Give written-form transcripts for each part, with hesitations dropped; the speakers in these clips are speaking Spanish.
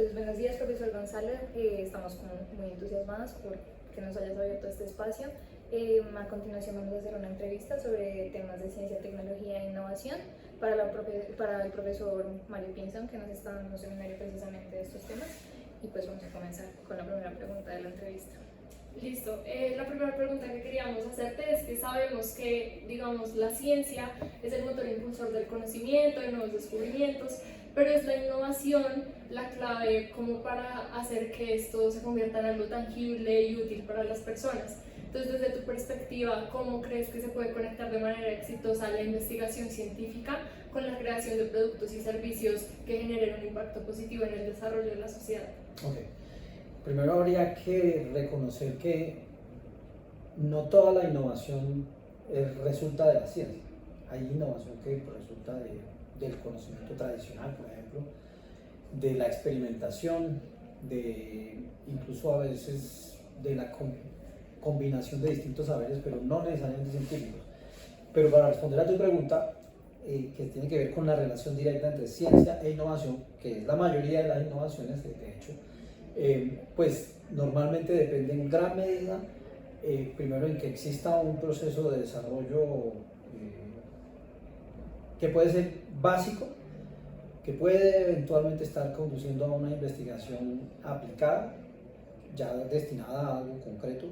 Pues, buenos días, profesor Gonzalo. Estamos muy entusiasmados por que nos hayas abierto este espacio. A continuación vamos a hacer una entrevista sobre temas de ciencia, tecnología e innovación para el profesor Mario Pinzón, que nos está dando un seminario precisamente de estos temas. Y pues vamos a comenzar con la primera pregunta de la entrevista. Listo. La primera pregunta que queríamos hacerte es que sabemos que, digamos, la ciencia es el motor impulsor del conocimiento, de nuevos descubrimientos, pero es la innovación la clave como para hacer que esto se convierta en algo tangible y útil para las personas. Entonces, desde tu perspectiva, ¿cómo crees que se puede conectar de manera exitosa la investigación científica con la creación de productos y servicios que generen un impacto positivo en el desarrollo de la sociedad? Okay. Primero habría que reconocer que no toda la innovación resulta de la ciencia. Hay innovación que resulta del conocimiento tradicional, por ejemplo, de la experimentación, incluso a veces de la combinación de distintos saberes, pero no necesariamente científicos. Pero para responder a tu pregunta, que tiene que ver con la relación directa entre ciencia e innovación, que es la mayoría de las innovaciones, de hecho, pues normalmente depende en gran medida, primero en que exista un proceso de desarrollo que puede ser básico, que puede eventualmente estar conduciendo a una investigación aplicada, ya destinada a algo concreto,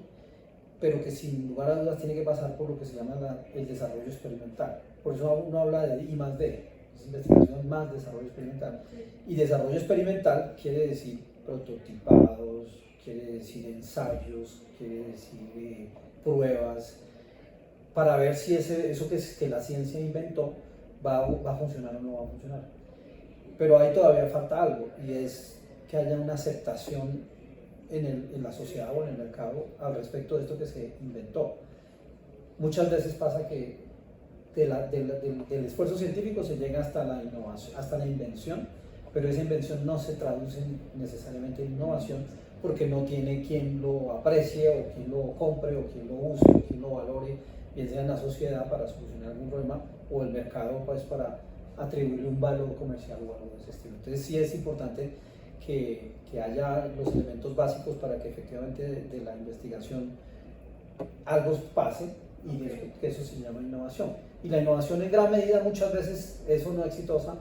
pero que sin lugar a dudas tiene que pasar por lo que se llama el desarrollo experimental. Por eso uno habla de I+D, es investigación más desarrollo experimental. Y desarrollo experimental quiere decir prototipados, quiere decir ensayos, quiere decir pruebas, para ver si eso que la ciencia inventó va a funcionar o no va a funcionar. Pero ahí todavía falta algo, y es que haya una aceptación en la sociedad o en el mercado al respecto de esto que se inventó. Muchas veces pasa que del esfuerzo científico se llega hasta la innovación, hasta la invención, pero esa invención no se traduce necesariamente en innovación porque no tiene quien lo aprecie o quien lo compre o quien lo use o quien lo valore, bien sea en la sociedad para solucionar algún problema o el mercado pues para atribuirle un valor comercial o algo de ese estilo. Entonces sí es importante que haya los elementos básicos para que efectivamente de la investigación algo pase y que eso se llama innovación. Y la innovación en gran medida muchas veces eso no es exitosa,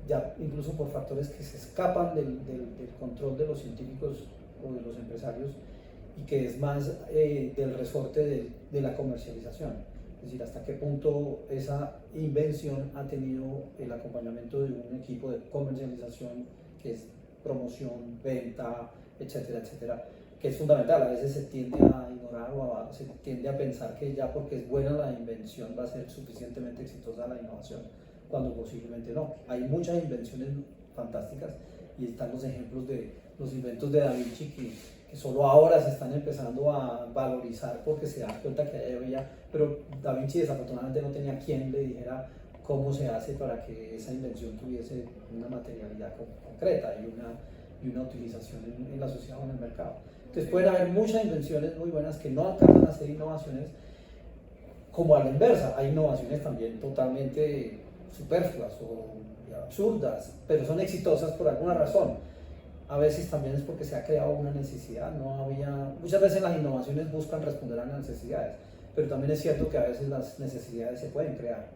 ya incluso por factores que se escapan del control de los científicos o de los empresarios y que es más del resorte de la comercialización. Es decir, hasta qué punto esa invención ha tenido el acompañamiento de un equipo de comercialización que es promoción, venta, etcétera, etcétera, que es fundamental. A veces se tiende a ignorar o se tiende a pensar que ya porque es buena la invención va a ser suficientemente exitosa la innovación, cuando posiblemente no. Hay muchas invenciones fantásticas y están los ejemplos de los inventos de Da Vinci que solo ahora se están empezando a valorizar porque se dan cuenta que había, pero Da Vinci desafortunadamente no tenía quien le dijera cómo se hace para que esa invención tuviese una materialidad concreta y una utilización en la sociedad o en el mercado. Entonces pueden haber muchas invenciones muy buenas que no alcanzan a ser innovaciones, como a la inversa, hay innovaciones también totalmente superfluas o absurdas, pero son exitosas por alguna razón. A veces también es porque se ha creado una necesidad, muchas veces las innovaciones buscan responder a las necesidades, pero también es cierto que a veces las necesidades se pueden crear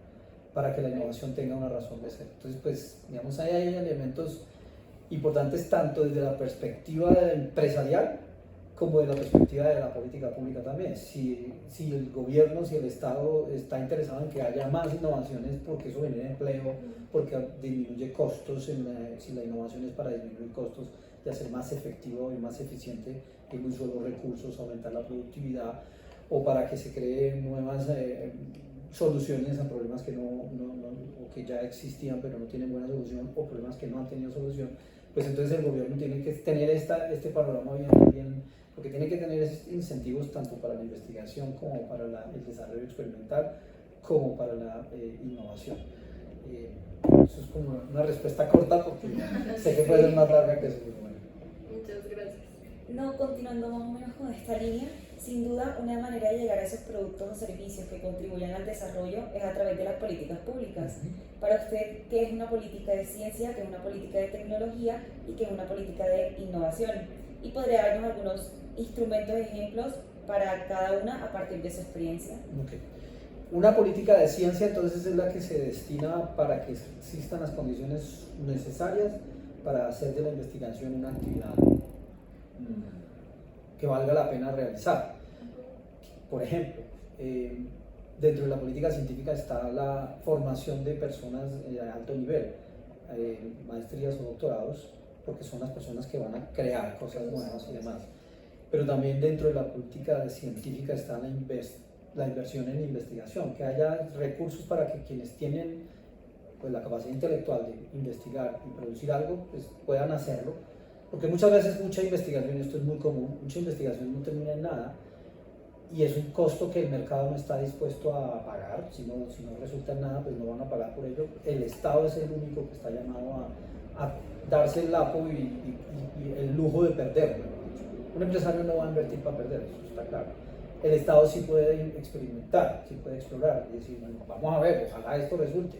para que la innovación tenga una razón de ser. Entonces, pues, digamos, ahí hay elementos importantes tanto desde la perspectiva empresarial como desde la perspectiva de la política pública también. Si el gobierno, si el Estado está interesado en que haya más innovaciones porque eso genera empleo, porque disminuye costos, si la innovación es para disminuir costos, de hacer más efectivo y más eficiente el uso de los recursos, aumentar la productividad, o para que se creen nuevas soluciones a problemas que o que ya existían pero no tienen buena solución, o problemas que no han tenido solución, pues entonces el gobierno tiene que tener este panorama bien, porque tiene que tener incentivos tanto para la investigación como para el desarrollo experimental, como para la innovación. Eso es como una respuesta corta porque sé que puede ser más larga que eso. Muchas gracias. No, continuando más o menos con esta línea, Sin duda, una manera de llegar a esos productos o servicios que contribuyan al desarrollo es a través de las políticas públicas. Para usted, ¿qué es una política de ciencia, qué es una política de tecnología y qué es una política de innovación? Y podría darnos algunos instrumentos, ejemplos para cada una a partir de su experiencia. Okay. Una política de ciencia entonces es la que se destina para que existan las condiciones necesarias para hacer de la investigación una actividad que valga la pena realizar. Por ejemplo, dentro de la política científica está la formación de personas de alto nivel, maestrías o doctorados, porque son las personas que van a crear cosas nuevas y demás. Pero también dentro de la política científica está la inversión en investigación, que haya recursos para que quienes tienen pues, la capacidad intelectual de investigar y producir algo, pues puedan hacerlo, porque muchas veces mucha investigación, esto es muy común, mucha investigación no termina en nada, y es un costo que el mercado no está dispuesto a pagar. Si no resulta en nada, pues no van a pagar por ello. El Estado es el único que está llamado a darse el lapo y el lujo de perderlo. Un empresario no va a invertir para perder, eso está claro. El Estado sí puede experimentar, sí puede explorar y decir, bueno, vamos a ver, ojalá esto resulte,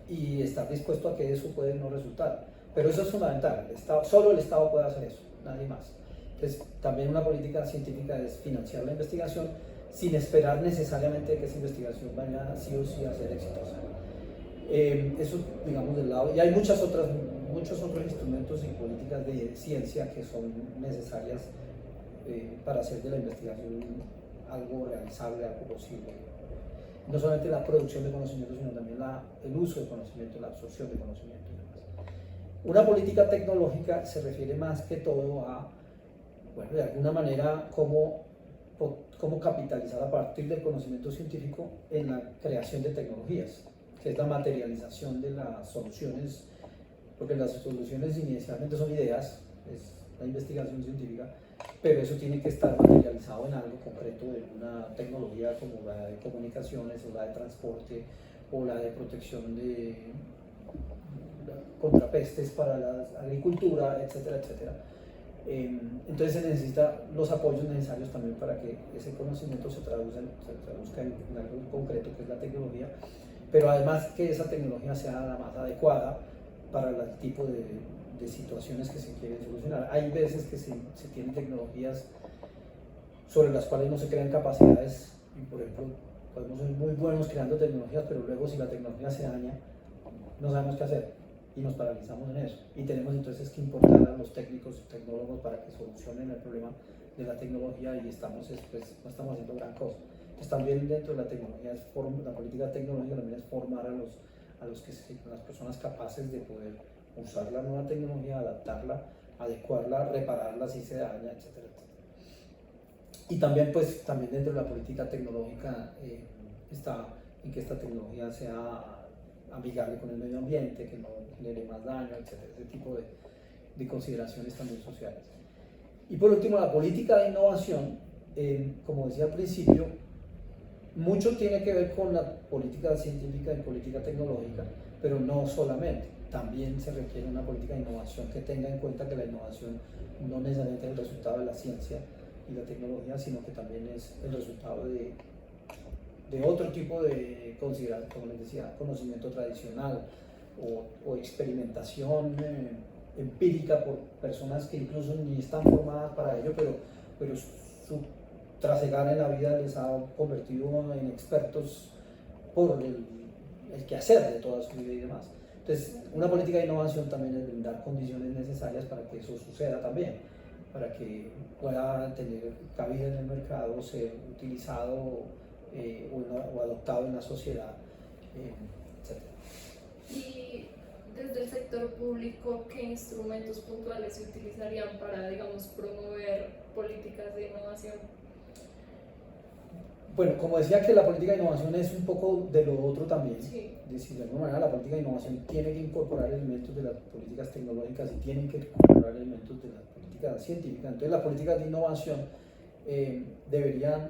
y estar dispuesto a que eso puede no resultar. Pero eso es fundamental, solo el Estado puede hacer eso, nadie más. Entonces, también una política científica es financiar la investigación sin esperar necesariamente que esa investigación vaya sí o sí a ser exitosa. Eso, digamos, del lado. Y hay muchos otros instrumentos y políticas de ciencia que son necesarias para hacer de la investigación algo realizable, algo posible. No solamente la producción de conocimiento, sino también el uso de conocimiento, la absorción de conocimiento y demás. Una política tecnológica se refiere más que todo a, bueno, de alguna manera, cómo capitalizar a partir del conocimiento científico en la creación de tecnologías, que es la materialización de las soluciones, porque las soluciones inicialmente son ideas, es la investigación científica, pero eso tiene que estar materializado en algo concreto, en una tecnología como la de comunicaciones, o la de transporte, o la de protección contra pestes para la agricultura, etcétera, etcétera. Entonces se necesitan los apoyos necesarios también para que ese conocimiento se traduzca en algo concreto, que es la tecnología, pero además que esa tecnología sea la más adecuada para el tipo de situaciones que se quieren solucionar. Hay veces que se tienen tecnologías sobre las cuales no se crean capacidades, y por ejemplo podemos ser muy buenos creando tecnologías, pero luego si la tecnología se daña no sabemos qué hacer y nos paralizamos en eso, y tenemos entonces que importar a los técnicos y tecnólogos para que solucionen el problema de la tecnología, y no estamos haciendo gran cosa. Entonces también dentro de la tecnología, la política tecnológica también es formar a las personas capaces de poder usar la nueva tecnología, adaptarla, adecuarla, repararla si se daña, etcétera, etcétera. Y también, pues, también dentro de la política tecnológica está en que esta tecnología sea amigable con el medio ambiente, que no genere más daño, etcétera, ese tipo de consideraciones también sociales. Y por último, la política de innovación, como decía al principio, mucho tiene que ver con la política científica y política tecnológica, pero no solamente. También se requiere una política de innovación que tenga en cuenta que la innovación no necesariamente es el resultado de la ciencia y la tecnología, sino que también es el resultado de otro tipo de consideración, como les decía, conocimiento tradicional o experimentación empírica por personas que incluso ni están formadas para ello, pero su trasegar en la vida les ha convertido en expertos por el quehacer de toda su vida y demás. Entonces, una política de innovación también es brindar condiciones necesarias para que eso suceda también, para que pueda tener cabida en el mercado, ser utilizado o adoptado en la sociedad, etc. Y desde el sector público, ¿qué instrumentos puntuales se utilizarían para, digamos, promover políticas de innovación? Bueno, como decía, que la política de innovación es un poco de lo otro también. Sí. Es decir, de alguna manera la política de innovación tiene que incorporar elementos de las políticas tecnológicas y tienen que incorporar elementos de las políticas científicas. Entonces, las políticas de innovación deberían,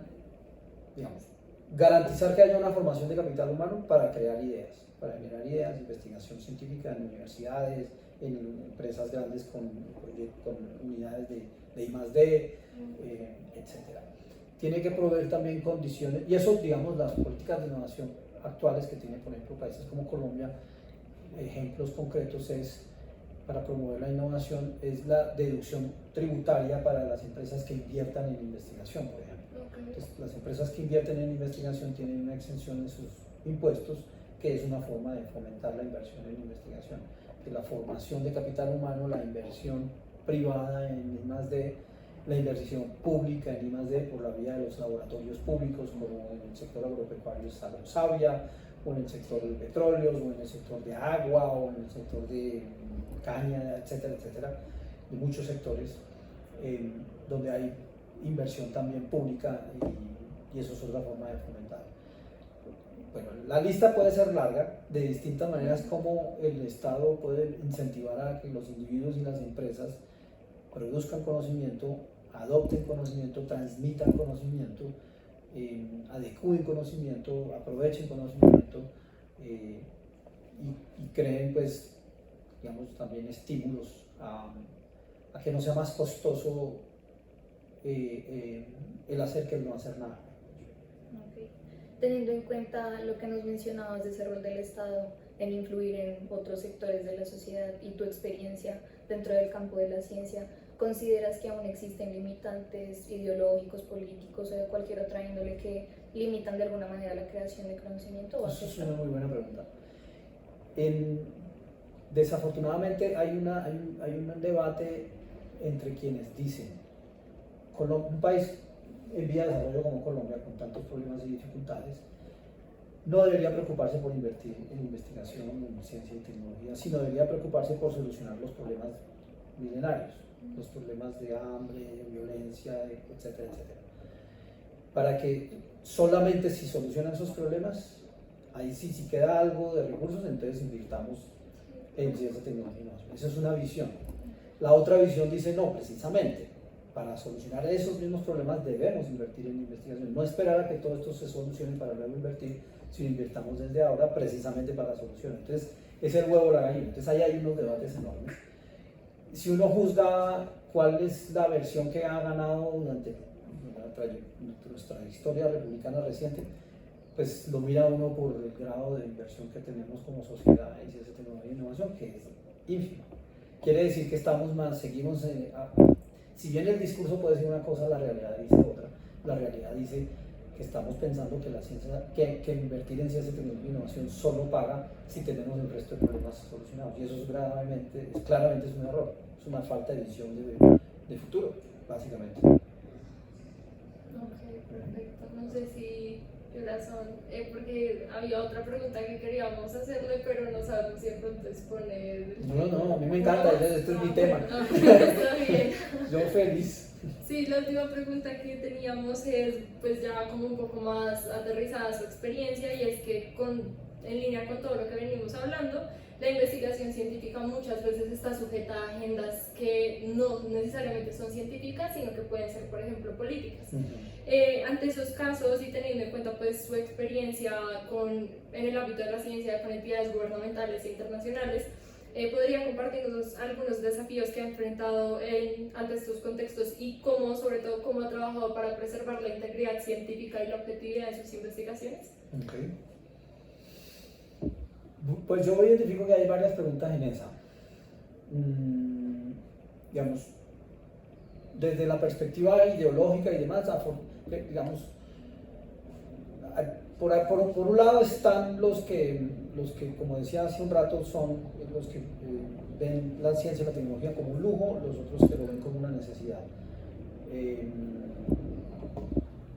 digamos, garantizar que haya una formación de capital humano para crear ideas, para generar ideas, investigación científica en universidades, en empresas grandes con unidades de I+D, etc. tiene que proveer también condiciones, y eso, digamos, las políticas de innovación actuales que tienen, por ejemplo, países como Colombia, ejemplos concretos es, para promover la innovación, es la deducción tributaria para las empresas que inviertan en investigación, por ejemplo. Entonces, las empresas que invierten en investigación tienen una exención en sus impuestos, que es una forma de fomentar la inversión en investigación, que la formación de capital humano, la inversión privada en I+D, la inversión pública en I+D por la vía de los laboratorios públicos, como en el sector agropecuario está Savia, o en el sector de petróleos, o en el sector de agua, o en el sector de caña, etcétera, etcétera, de muchos sectores donde hay inversión también pública, y eso es otra forma de fomentar. Bueno, la lista puede ser larga, de distintas maneras como el Estado puede incentivar a que los individuos y las empresas produzcan conocimiento, adopten conocimiento, transmitan conocimiento, adecúen conocimiento, aprovechen conocimiento, y creen, pues, digamos, también estímulos a que no sea más costoso el hacer que el no hacer nada. Okay. Teniendo en cuenta lo que nos mencionabas de ese rol del Estado en influir en otros sectores de la sociedad y tu experiencia dentro del campo de la ciencia, ¿consideras que aún existen limitantes ideológicos, políticos o de cualquier otra índole que limitan de alguna manera la creación de conocimiento? Eso es una muy buena pregunta. Desafortunadamente hay un debate entre quienes dicen un país en vía de desarrollo como Colombia, con tantos problemas y dificultades, no debería preocuparse por invertir en investigación, en ciencia y tecnología, sino debería preocuparse por solucionar los problemas milenarios, los problemas de hambre, de violencia, etcétera, etcétera. Para que solamente si solucionan esos problemas, ahí sí, si queda algo de recursos, entonces invirtamos en ciencia, tecnología y innovación. Esa es una visión. La otra visión dice, no, precisamente, para solucionar esos mismos problemas debemos invertir en investigación, no esperar a que todo esto se solucione para luego invertir, sino invirtamos desde ahora precisamente para la solución. Entonces, es el huevo o la gallina. Entonces, ahí hay unos debates enormes. Si uno juzga cuál es la versión que ha ganado durante nuestra historia republicana reciente, pues lo mira uno por el grado de inversión que tenemos como sociedad en ciencia, tecnología e innovación, que es ínfimo. Quiere decir que seguimos, si bien el discurso puede decir una cosa, la realidad dice otra. La realidad dice que estamos pensando que la ciencia, que invertir en ciencia, tecnología e innovación solo paga si tenemos el resto de problemas solucionados, y eso claramente es un error, es una falta de visión de futuro, básicamente. Ok, perfecto. No sé si qué razón, porque había otra pregunta que queríamos hacerle, pero no sabemos si de pronto exponer. No, a mí me encanta, este es mi tema. Está bien. Yo feliz. Sí, la última pregunta que teníamos es, pues ya como un poco más aterrizada su experiencia, y es que en línea con todo lo que venimos hablando, la investigación científica muchas veces está sujeta a agendas que no necesariamente son científicas, sino que pueden ser, por ejemplo, políticas. Ante esos casos, y teniendo en cuenta pues su experiencia en el ámbito de la ciencia con entidades gubernamentales e internacionales, ¿podría compartirnos algunos desafíos que ha enfrentado ante estos contextos y sobre todo cómo ha trabajado para preservar la integridad científica y la objetividad de sus investigaciones? Okay. Pues yo identifico que hay varias preguntas en esa. Digamos, desde la perspectiva ideológica y demás, digamos, por un lado están los que, como decía hace un rato, son los que ven la ciencia y la tecnología como un lujo, los otros que lo ven como una necesidad.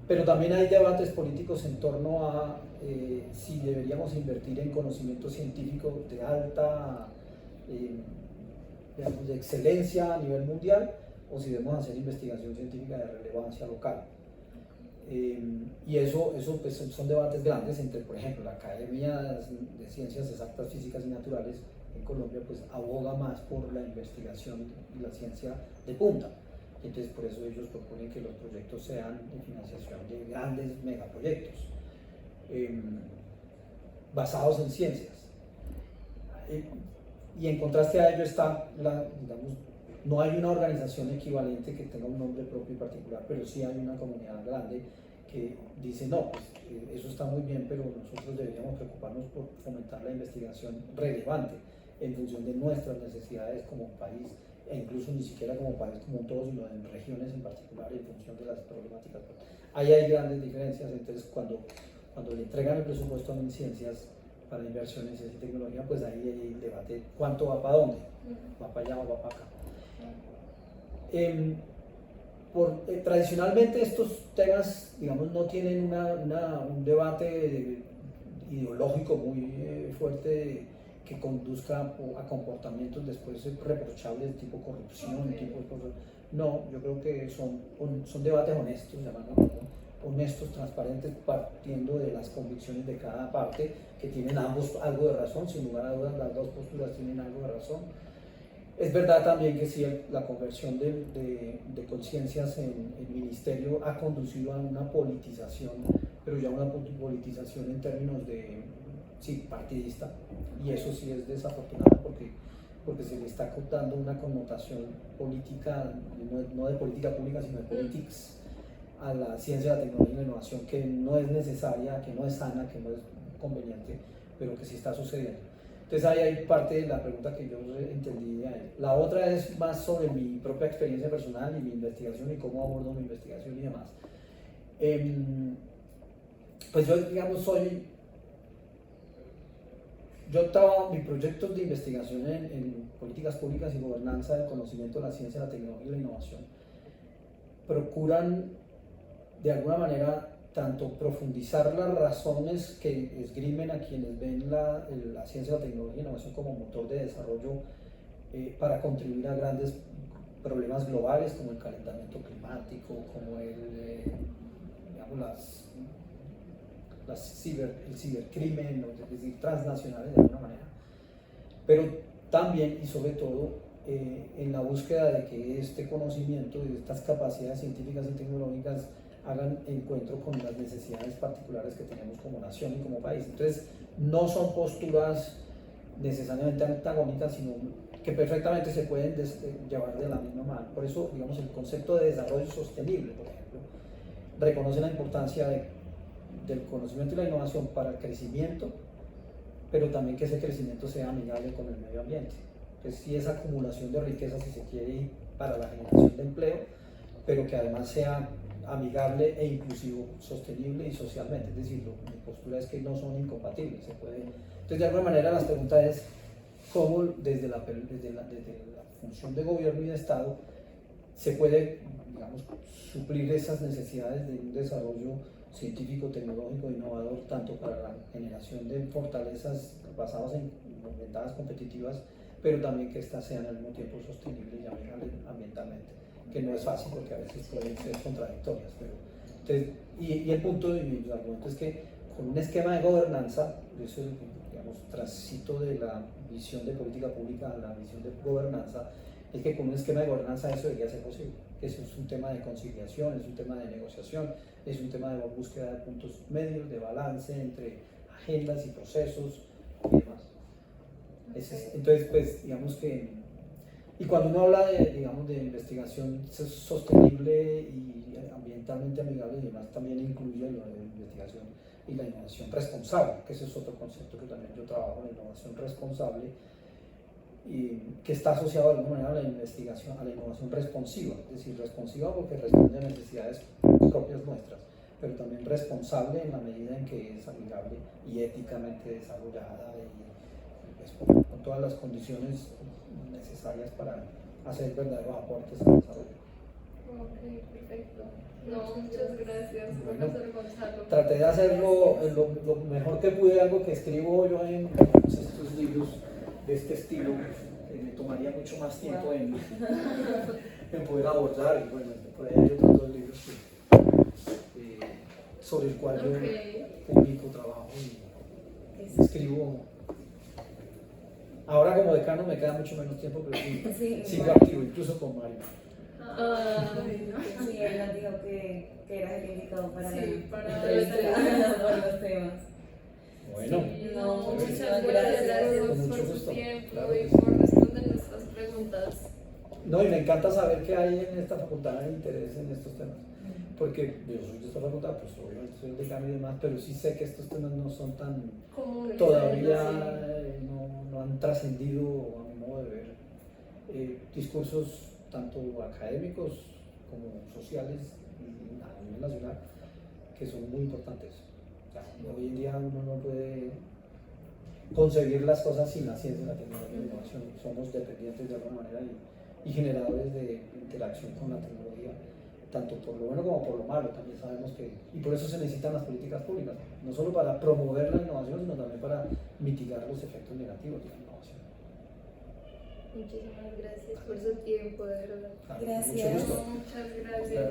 Pero también hay debates políticos en torno a si deberíamos invertir en conocimiento científico de alta, digamos, de excelencia a nivel mundial, o si debemos hacer investigación científica de relevancia local. Y eso pues, son debates grandes entre, por ejemplo, la Academia de Ciencias Exactas, Físicas y Naturales en Colombia, pues aboga más por la investigación y la ciencia de punta. Entonces, por eso ellos proponen que los proyectos sean de financiación de grandes megaproyectos basados en ciencias. Y en contraste a ello está, digamos, No hay una organización equivalente que tenga un nombre propio y particular, pero sí hay una comunidad grande que dice, no, pues eso está muy bien, pero nosotros deberíamos preocuparnos por fomentar la investigación relevante en función de nuestras necesidades como país, e incluso ni siquiera como país como un todo, sino en regiones en particular, en función de las problemáticas. Ahí hay grandes diferencias. Entonces cuando le entregan el presupuesto en ciencias para inversión en ciencia y tecnología, pues ahí hay el debate, ¿cuánto va para dónde? ¿Va para allá o va para acá? Tradicionalmente estos temas, digamos, no tienen un debate ideológico muy fuerte que conduzca a comportamientos después reprochables de tipo corrupción, tipo de cosas. No, yo creo que son debates honestos, llamarlo honestos, transparentes, partiendo de las convicciones de cada parte, que tienen ambos algo de razón, sin lugar a dudas las dos posturas tienen algo de razón. Es verdad también que sí, la conversión de conciencias en ministerio ha conducido a una politización, pero ya una politización en términos de, sí, partidista, y eso sí es desafortunado porque se le está dando una connotación política, no de política pública, sino de politics, a la ciencia, la tecnología y la innovación, que no es necesaria, que no es sana, que no es conveniente, pero que sí está sucediendo. Entonces ahí hay parte de la pregunta que yo entendí de ahí. La otra es más sobre mi propia experiencia personal y mi investigación y cómo abordo mi investigación y demás. Pues yo, digamos, yo trabajo mis proyectos de investigación en políticas públicas y gobernanza del conocimiento de la ciencia, la tecnología y la innovación. Procuran de alguna manera tanto profundizar las razones que esgrimen a quienes ven la ciencia, la tecnología y la innovación como motor de desarrollo para contribuir a grandes problemas globales como el calentamiento climático, como digamos, el cibercrimen, es decir, transnacionales de alguna manera, pero también y sobre todo en la búsqueda de que este conocimiento y estas capacidades científicas y tecnológicas hagan encuentro con las necesidades particulares que tenemos como nación y como país. Entonces, no son posturas necesariamente antagónicas, sino que perfectamente se pueden llevar de la misma mano. Por eso, digamos, el concepto de desarrollo sostenible, por ejemplo, reconoce la importancia del conocimiento y la innovación para el crecimiento, pero también que ese crecimiento sea amigable con el medio ambiente. Entonces, sí, esa acumulación de riqueza, si se quiere, para la generación de empleo, pero que además sea amigable e inclusivo, sostenible y socialmente. Es decir, mi postura es que no son incompatibles, se puede. Entonces, de alguna manera, la pregunta es cómo desde la función de gobierno y de Estado se puede, digamos, suplir esas necesidades de un desarrollo científico, tecnológico, innovador, tanto para la generación de fortalezas basadas en ventajas competitivas, pero también que éstas sean al mismo tiempo sostenibles y amigables ambientalmente, que no es fácil porque a veces pueden ser contradictorias. Entonces, y el punto de mi argumento es que con un esquema de gobernanza, eso es, digamos, transito de la visión de política pública a la visión de gobernanza, es que con un esquema de gobernanza eso debería ser posible. Eso es un tema de conciliación, es un tema de negociación, es un tema de búsqueda de puntos medios, de balance entre agendas y procesos y demás. Entonces, pues, digamos que, y cuando uno habla digamos, de investigación sostenible y ambientalmente amigable y demás, también incluye lo de investigación y la innovación responsable, que ese es otro concepto que también yo trabajo, la innovación responsable, y que está asociado de alguna manera a la investigación, a la innovación responsiva, es decir, responsiva porque responde a necesidades propias nuestras, pero también responsable en la medida en que es amigable y éticamente desarrollada y pues, con todas las condiciones necesarias para hacer verdaderos aportes al desarrollo. Ok, perfecto. No, muchas gracias, Bueno, profesor Gonzalo. Traté de hacerlo lo mejor que pude, algo que escribo yo en estos libros de este estilo, que me tomaría mucho más tiempo en poder abordar, y bueno, por ahí hay otros dos libros sobre el cual yo publico, trabajo y escribo. Ahora como decano me queda mucho menos tiempo, pero sí, sigo activo, incluso con Mario. Sí, él nos dijo que eras el indicado para la entrevista por los temas. Bueno, Sí, no, muchas muchísimas gracias gracias. por Con mucho su gusto. tiempo Claro y que sí. por responder nuestras preguntas. No, y me encanta saber que hay en esta facultad de interés en estos temas, porque yo soy de esta facultad, pues obviamente soy decano y demás, pero sí sé que estos temas no son tan, Como todavía sí. no han trascendido, a mi modo de ver, discursos tanto académicos como sociales y a nivel nacional, que son muy importantes. O sea, hoy en día uno no puede concebir las cosas sin la ciencia, la tecnología y la innovación. Somos dependientes de alguna manera y generadores de interacción con la tecnología, tanto por lo bueno como por lo malo. También sabemos que, y por eso se necesitan las políticas públicas, no solo para promover la innovación, sino también para mitigar los efectos negativos de la innovación. Muchísimas gracias por su tiempo, de verdad. Claro, Gracias. Mucho gusto. Muchas gracias.